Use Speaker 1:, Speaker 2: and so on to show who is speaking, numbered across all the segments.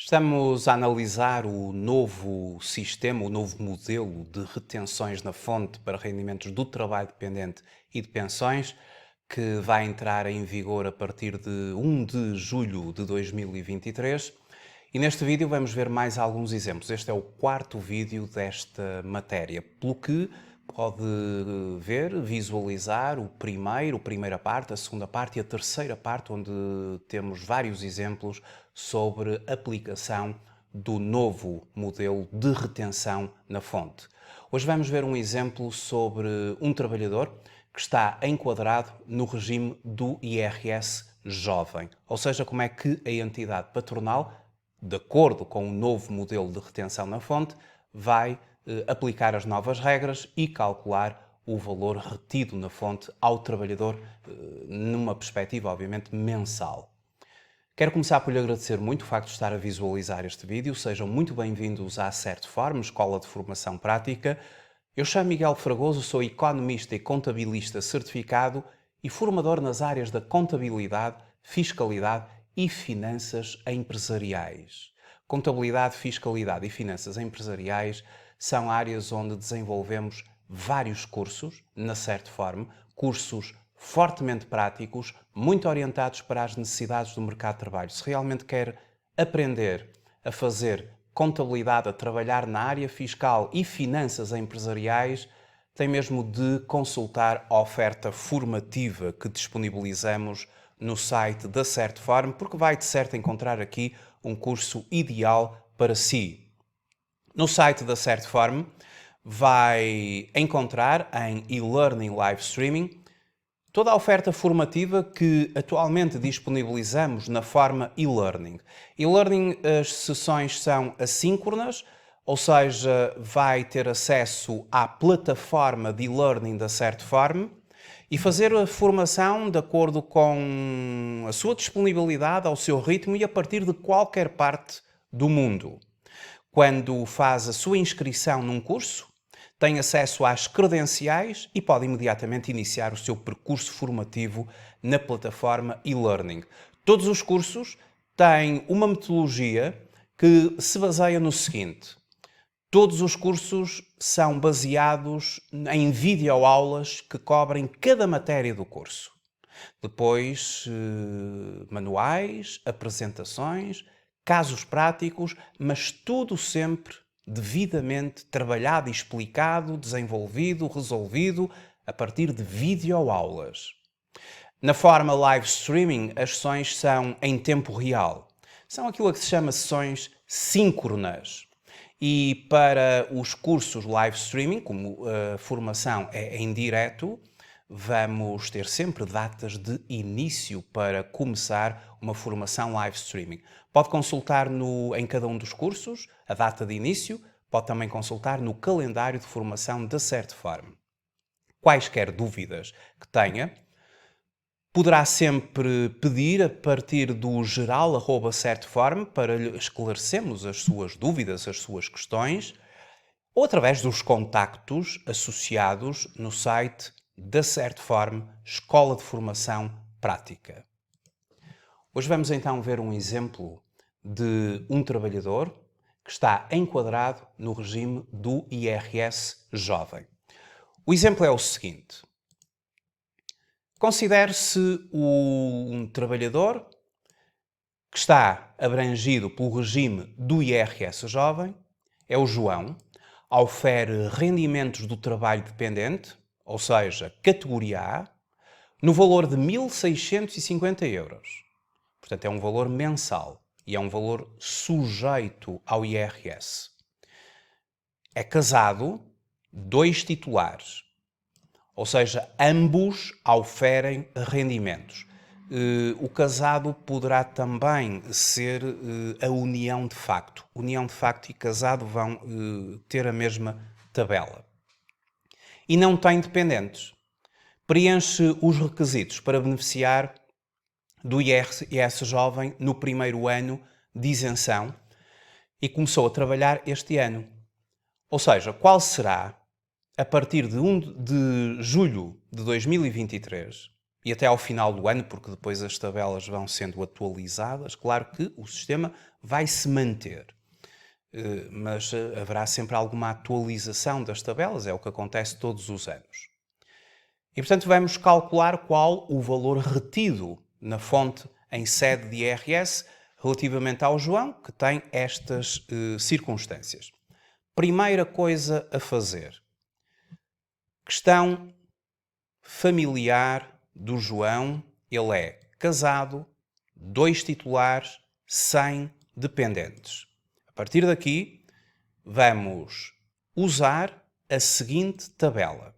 Speaker 1: Estamos a analisar o novo sistema, o novo modelo de retenções na fonte para rendimentos do trabalho dependente e de pensões, que vai entrar em vigor a partir de 1 de julho de 2023. E neste vídeo vamos ver mais alguns exemplos. Este é o quarto vídeo desta matéria, pelo que pode ver, visualizar a primeira parte, a segunda parte e a terceira parte, onde temos vários exemplos sobre a aplicação do novo modelo de retenção na fonte. Hoje vamos ver um exemplo sobre um trabalhador que está enquadrado no regime do IRS jovem, ou seja, como é que a entidade patronal, de acordo com o novo modelo de retenção na fonte, vai aplicar as novas regras e calcular o valor retido na fonte ao trabalhador numa perspectiva, obviamente, mensal. Quero começar por lhe agradecer muito o facto de estar a visualizar este vídeo. Sejam muito bem-vindos à Certform, Escola de Formação Prática. Eu chamo Miguel Fragoso, sou economista e contabilista certificado e formador nas áreas da contabilidade, fiscalidade e finanças empresariais. Contabilidade, fiscalidade e finanças empresariais são áreas onde desenvolvemos vários cursos na Certform, cursos fortemente práticos, muito orientados para as necessidades do mercado de trabalho. Se realmente quer aprender a fazer contabilidade, a trabalhar na área fiscal e finanças empresariais, tem mesmo de consultar a oferta formativa que disponibilizamos no site da Certform, porque vai de certo encontrar aqui um curso ideal para si. No site da Certform vai encontrar em e-learning live streaming toda a oferta formativa que atualmente disponibilizamos na forma e-learning. E-learning, as sessões são assíncronas, ou seja, vai ter acesso à plataforma de e-learning da Certform e fazer a formação de acordo com a sua disponibilidade, ao seu ritmo e a partir de qualquer parte do mundo. Quando faz a sua inscrição num curso, tem acesso às credenciais e pode imediatamente iniciar o seu percurso formativo na plataforma e-learning. Todos os cursos têm uma metodologia que se baseia no seguinte: todos os cursos são baseados em videoaulas que cobrem cada matéria do curso. Depois, manuais, apresentações, casos práticos, mas tudo sempre devidamente trabalhado e explicado, desenvolvido, resolvido a partir de videoaulas. Na forma live streaming, as sessões são em tempo real. São aquilo que se chama sessões síncronas. E para os cursos live streaming, como a formação é em direto, vamos ter sempre datas de início para começar uma formação live streaming. Pode consultar em cada um dos cursos a data de início, pode também consultar no calendário de formação da Certform. Quaisquer dúvidas que tenha, poderá sempre pedir a partir do geral@certform para lhe esclarecermos as suas dúvidas, as suas questões, ou através dos contactos associados no site da Certform, Escola de Formação Prática. Hoje vamos então ver um exemplo de um trabalhador que está enquadrado no regime do IRS jovem. O exemplo é o seguinte: considere-se um trabalhador que está abrangido pelo regime do IRS jovem, é o João, ofere rendimentos do trabalho dependente, ou seja, categoria A, no valor de 1.650 euros. Portanto, é um valor mensal e é um valor sujeito ao IRS. É casado, 2 titulares, ou seja, ambos oferem rendimentos. O casado poderá também ser a união de facto. União de facto e casado vão ter a mesma tabela. E não tem dependentes. Preenche os requisitos para beneficiar do IRS jovem no primeiro ano de isenção e começou a trabalhar este ano. Ou seja, qual será, a partir de 1 de julho de 2023, e até ao final do ano, porque depois as tabelas vão sendo atualizadas. Claro que o sistema vai se manter, mas haverá sempre alguma atualização das tabelas, é o que acontece todos os anos. E, portanto, vamos calcular qual o valor retido na fonte em sede de IRS relativamente ao João, que tem estas circunstâncias. Primeira coisa a fazer. Questão familiar do João. Ele é casado, 2 titulares, 100 dependentes. A partir daqui, vamos usar a seguinte tabela.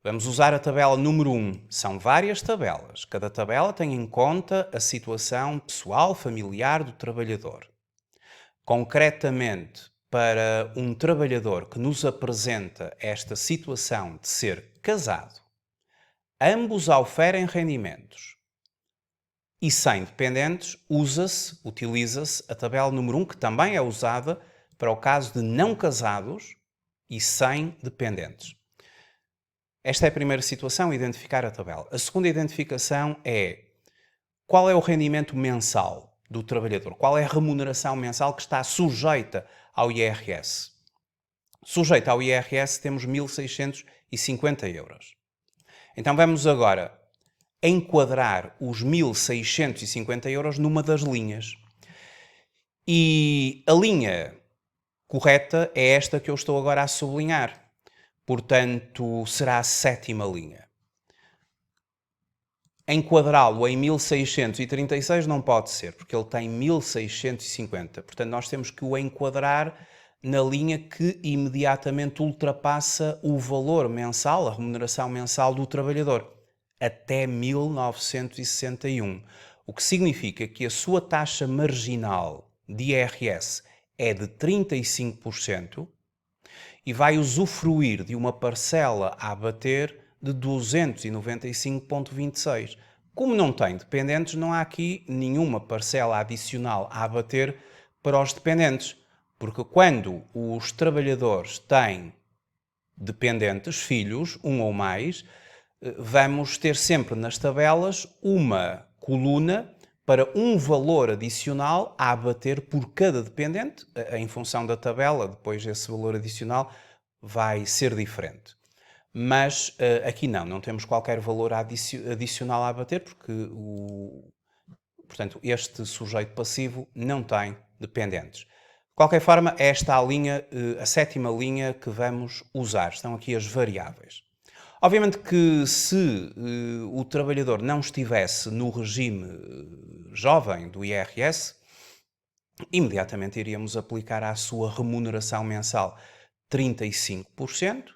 Speaker 1: Vamos usar a tabela número 1. São várias tabelas. Cada tabela tem em conta a situação pessoal, familiar do trabalhador. Concretamente, para um trabalhador que nos apresenta esta situação de ser casado, ambos oferem rendimentos e sem dependentes, utiliza-se a tabela número 1, que também é usada para o caso de não casados e sem dependentes. Esta é a primeira situação, identificar a tabela. A segunda identificação é qual é o rendimento mensal do trabalhador, qual é a remuneração mensal que está sujeita ao IRS. Sujeita ao IRS temos 1.650 euros. Então vamos agora enquadrar os 1.650 euros numa das linhas. E a linha correta é esta que eu estou agora a sublinhar. Portanto, será a 7ª linha. Enquadrá-lo em 1.636 não pode ser, porque ele tem 1.650. Portanto, nós temos que o enquadrar na linha que imediatamente ultrapassa o valor mensal, a remuneração mensal do trabalhador, até 1.961. O que significa que a sua taxa marginal de IRS é de 35%, e vai usufruir de uma parcela a abater de 295,26. Como não tem dependentes, não há aqui nenhuma parcela adicional a abater para os dependentes, porque quando os trabalhadores têm dependentes, filhos, um ou mais, vamos ter sempre nas tabelas uma coluna para um valor adicional a abater por cada dependente. Em função da tabela, depois esse valor adicional vai ser diferente. Mas aqui não temos qualquer valor adicional a abater, porque portanto, este sujeito passivo não tem dependentes. De qualquer forma, esta é a linha, a 7ª linha que vamos usar. Estão aqui as variáveis. Obviamente que se o trabalhador não estivesse no regime jovem do IRS, imediatamente iríamos aplicar à sua remuneração mensal 35%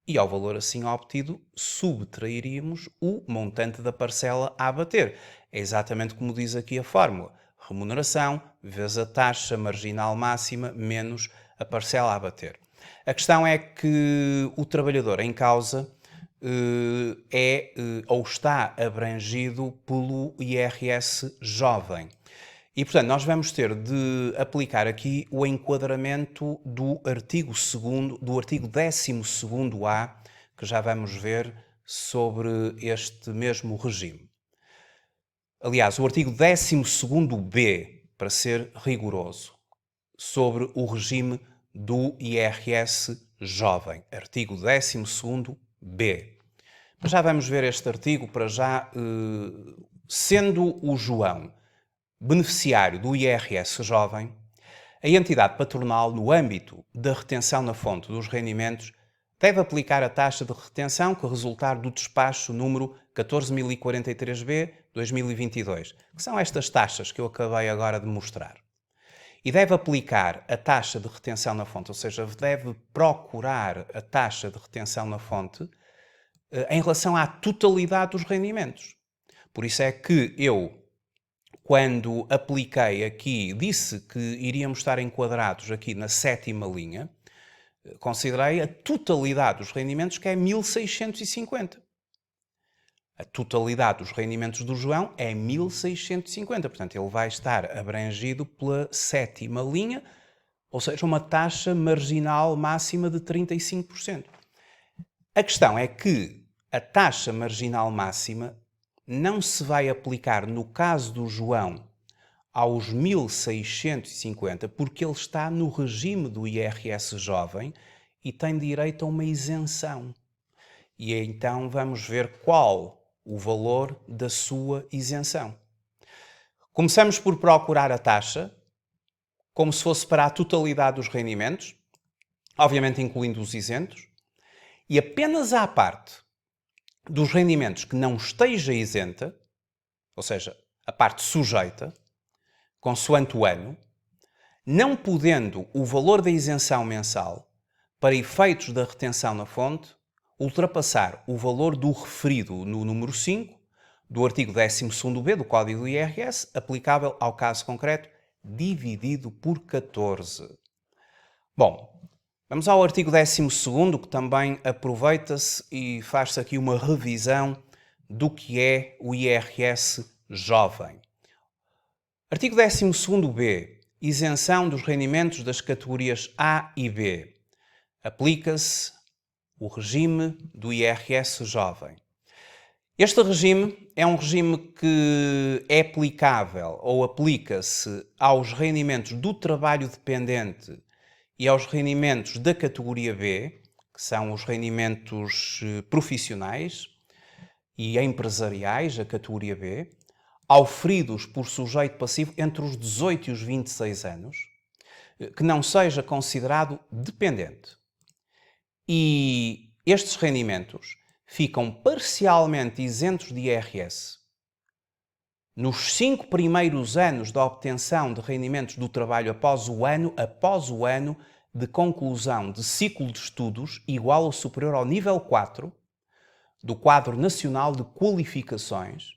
Speaker 1: e ao valor assim obtido subtrairíamos o montante da parcela a abater. É exatamente como diz aqui a fórmula. Remuneração vezes a taxa marginal máxima menos a parcela a abater. A questão é que o trabalhador em causa ou está abrangido pelo IRS jovem. E, portanto, nós vamos ter de aplicar aqui o enquadramento do artigo 12º-A, que já vamos ver sobre este mesmo regime. Aliás, o artigo 12º-B, para ser rigoroso, sobre o regime do IRS jovem. Artigo 12º-B. Mas já vamos ver este artigo para já, sendo o João beneficiário do IRS jovem, a entidade patronal, no âmbito da retenção na fonte dos rendimentos, deve aplicar a taxa de retenção que resultar do despacho número 14.043-B/2022, que são estas taxas que eu acabei agora de mostrar. E deve aplicar a taxa de retenção na fonte, ou seja, deve procurar a taxa de retenção na fonte em relação à totalidade dos rendimentos. Por isso é que eu, quando apliquei aqui, disse que iríamos estar enquadrados aqui na 7ª linha, considerei a totalidade dos rendimentos, que é 1.650. A totalidade dos rendimentos do João é 1.650. Portanto, ele vai estar abrangido pela 7ª linha, ou seja, uma taxa marginal máxima de 35%. A questão é que a taxa marginal máxima não se vai aplicar, no caso do João, aos 1.650, porque ele está no regime do IRS jovem e tem direito a uma isenção. E então vamos ver qual o valor da sua isenção. Começamos por procurar a taxa, como se fosse para a totalidade dos rendimentos, obviamente incluindo os isentos, e apenas à parte dos rendimentos que não esteja isenta, ou seja, a parte sujeita, consoante o ano, não podendo o valor da isenção mensal, para efeitos da retenção na fonte, ultrapassar o valor do referido no número 5 do artigo 12º-B do Código do IRS, aplicável ao caso concreto, dividido por 14. Bom, vamos ao artigo 12º, que também aproveita-se e faz-se aqui uma revisão do que é o IRS jovem. Artigo 12º-B. Isenção dos rendimentos das categorias A e B. Aplica-se o regime do IRS jovem. Este regime é um regime que é aplicável ou aplica-se aos rendimentos do trabalho dependente e aos rendimentos da categoria B, que são os rendimentos profissionais e empresariais, a categoria B, auferidos por sujeito passivo entre os 18 e os 26 anos, que não seja considerado dependente. E estes rendimentos ficam parcialmente isentos de IRS nos 5 primeiros anos da obtenção de rendimentos do trabalho após o ano de conclusão de ciclo de estudos igual ou superior ao nível 4 do Quadro Nacional de Qualificações,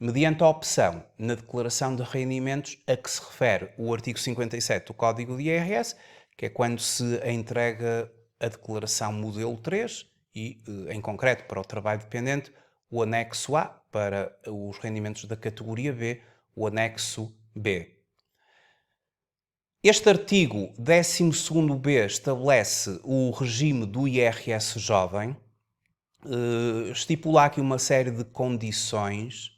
Speaker 1: mediante a opção na declaração de rendimentos a que se refere o artigo 57 do Código de IRS, que é quando se entrega a declaração modelo 3 e, em concreto, para o trabalho dependente, o anexo A, para os rendimentos da categoria B, o anexo B. Este artigo 12º-B estabelece o regime do IRS jovem, estipula aqui uma série de condições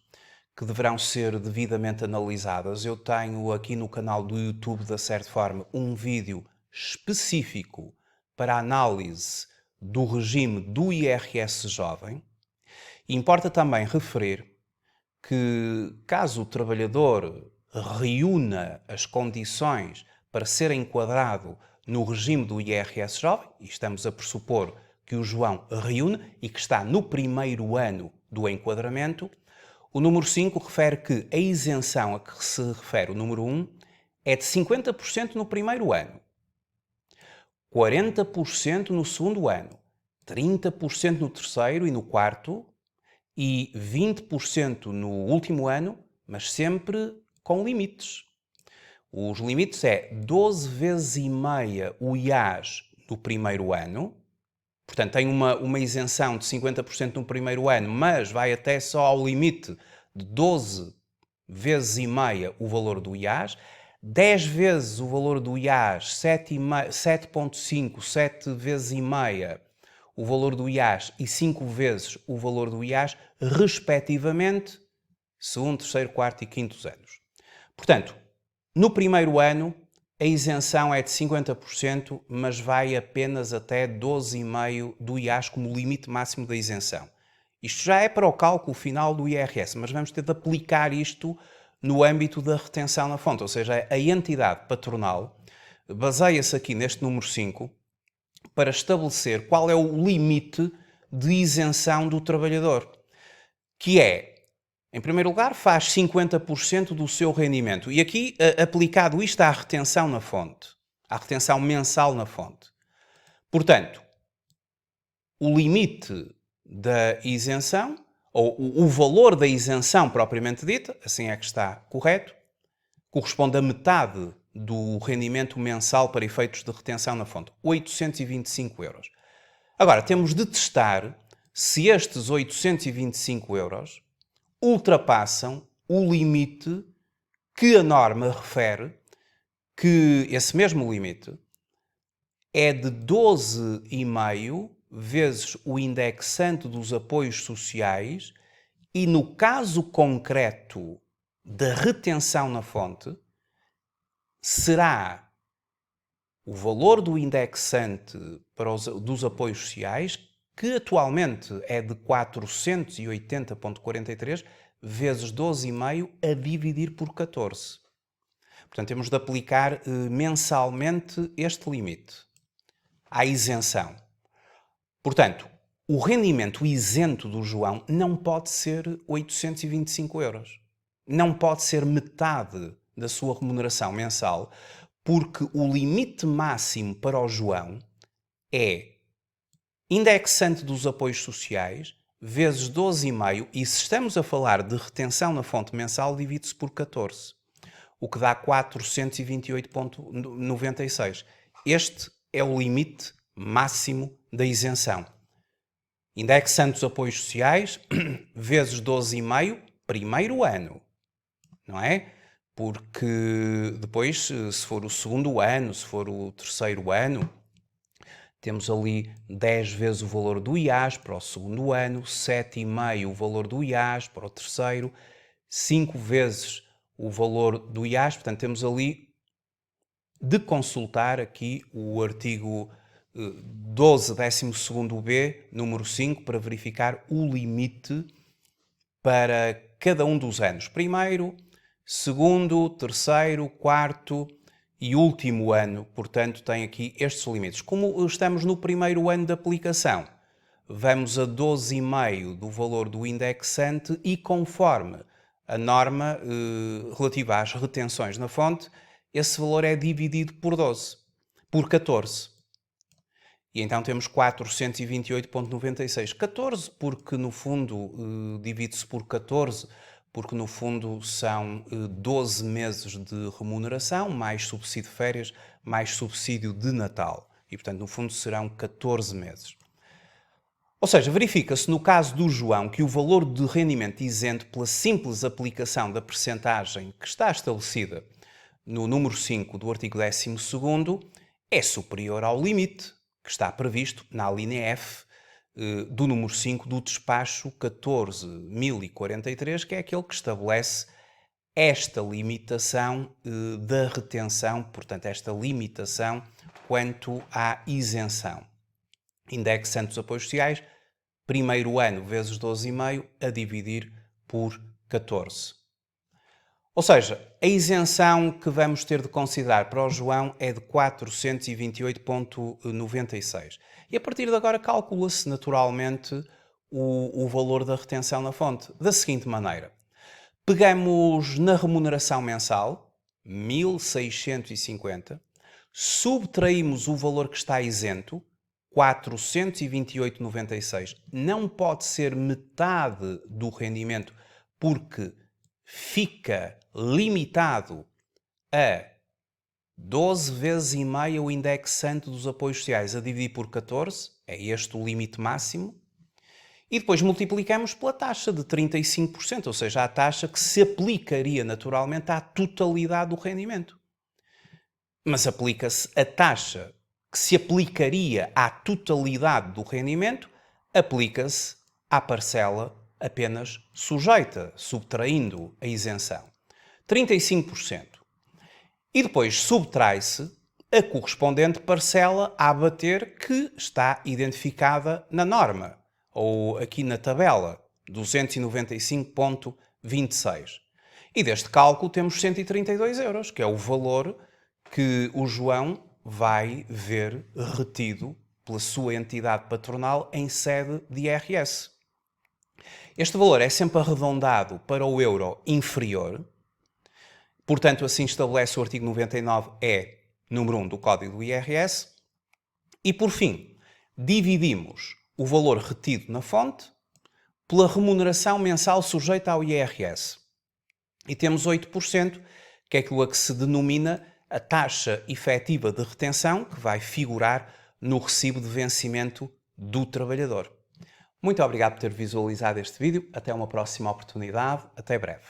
Speaker 1: que deverão ser devidamente analisadas. Eu tenho aqui no canal do YouTube da Certform um vídeo específico para a análise do regime do IRS jovem. E importa também referir que, caso o trabalhador reúna as condições para ser enquadrado no regime do IRS jovem, e estamos a pressupor que o João reúne e que está no primeiro ano do enquadramento, o número 5 refere que a isenção a que se refere o número 1 é de 50% no primeiro ano, 40% no segundo ano, 30% no terceiro e no quarto e 20% no último ano, mas sempre com limites. Os limites é 12 vezes e meia o IAS no primeiro ano, portanto tem uma isenção de 50% no primeiro ano, mas vai até só ao limite de 12 vezes e meia o valor do IAS, 10 vezes o valor do IAS, 7,5, 7 vezes e meia o valor do IAS e 5 vezes o valor do IAS, respectivamente, segundo, terceiro, quarto e quinto anos. Portanto, no primeiro ano, a isenção é de 50%, mas vai apenas até 12,5% do IAS como limite máximo da isenção. Isto já é para o cálculo final do IRS, mas vamos ter de aplicar isto no âmbito da retenção na fonte, ou seja, a entidade patronal baseia-se aqui neste número 5 para estabelecer qual é o limite de isenção do trabalhador, que é, em primeiro lugar, faz 50% do seu rendimento. E aqui, aplicado isto à retenção na fonte, à retenção mensal na fonte. Portanto, o limite da isenção, ou o valor da isenção propriamente dita, assim é que está correto, corresponde a metade do rendimento mensal para efeitos de retenção na fonte, 825 euros. Agora, temos de testar se estes 825 euros ultrapassam o limite que a norma refere, que esse mesmo limite é de 12,5 vezes o indexante dos apoios sociais e, no caso concreto da retenção na fonte, será o valor do indexante dos apoios sociais, que atualmente é de 480,43, vezes 12,5 a dividir por 14. Portanto, temos de aplicar mensalmente este limite à isenção. Portanto, o rendimento isento do João não pode ser 825 euros. Não pode ser metade da sua remuneração mensal, porque o limite máximo para o João é indexante dos apoios sociais vezes 12,5, e se estamos a falar de retenção na fonte mensal, divide-se por 14, o que dá 428,96. Este é o limite máximo da isenção. Indexante dos apoios sociais vezes 12,5, primeiro ano, não é? Porque depois, se for o segundo ano, se for o terceiro ano, temos ali 10 vezes o valor do IAS para o segundo ano, 7,5 o valor do IAS para o terceiro, 5 vezes o valor do IAS. Portanto, temos ali de consultar aqui o artigo 12, 12º-B, número 5, para verificar o limite para cada um dos anos. Primeiro, segundo, terceiro, quarto e último ano. Portanto, tem aqui estes limites. Como estamos no primeiro ano de aplicação, vamos a 12,5 do valor do indexante e, conforme a norma relativa às retenções na fonte, esse valor é dividido por 12, por 14. E então temos 428,96. 14 porque no fundo divide-se por 14, porque no fundo são 12 meses de remuneração, mais subsídio de férias, mais subsídio de Natal. E portanto no fundo serão 14 meses. Ou seja, verifica-se no caso do João que o valor de rendimento isento pela simples aplicação da percentagem que está estabelecida no número 5 do artigo 12º é superior ao limite que está previsto na linha F do número 5 do despacho 14.043, que é aquele que estabelece esta limitação da retenção, portanto, esta limitação quanto à isenção. Indexante dos apoios sociais, primeiro ano vezes 12,5 a dividir por 14. Ou seja, a isenção que vamos ter de considerar para o João é de 428,96. E a partir de agora calcula-se naturalmente o valor da retenção na fonte da seguinte maneira. Pegamos na remuneração mensal, 1.650, subtraímos o valor que está isento, 428,96. Não pode ser metade do rendimento porque fica limitado a 12 vezes e meia o indexante dos apoios sociais a dividir por 14, é este o limite máximo, e depois multiplicamos pela taxa de 35%, ou seja, a taxa que se aplicaria naturalmente à totalidade do rendimento. Mas aplica-se a taxa que se aplicaria à totalidade do rendimento, aplica-se à parcela apenas sujeita, subtraindo a isenção. 35%. E depois subtrai-se a correspondente parcela a abater que está identificada na norma, ou aqui na tabela, 295,26. E deste cálculo temos 132 euros, que é o valor que o João vai ver retido pela sua entidade patronal em sede de IRS. Este valor é sempre arredondado para o euro inferior, portanto assim estabelece o artigo 99-E, número 1 do Código do IRS, e por fim, dividimos o valor retido na fonte pela remuneração mensal sujeita ao IRS. E temos 8%, que é aquilo a que se denomina a taxa efetiva de retenção, que vai figurar no recibo de vencimento do trabalhador. Muito obrigado por ter visualizado este vídeo. Até uma próxima oportunidade. Até breve.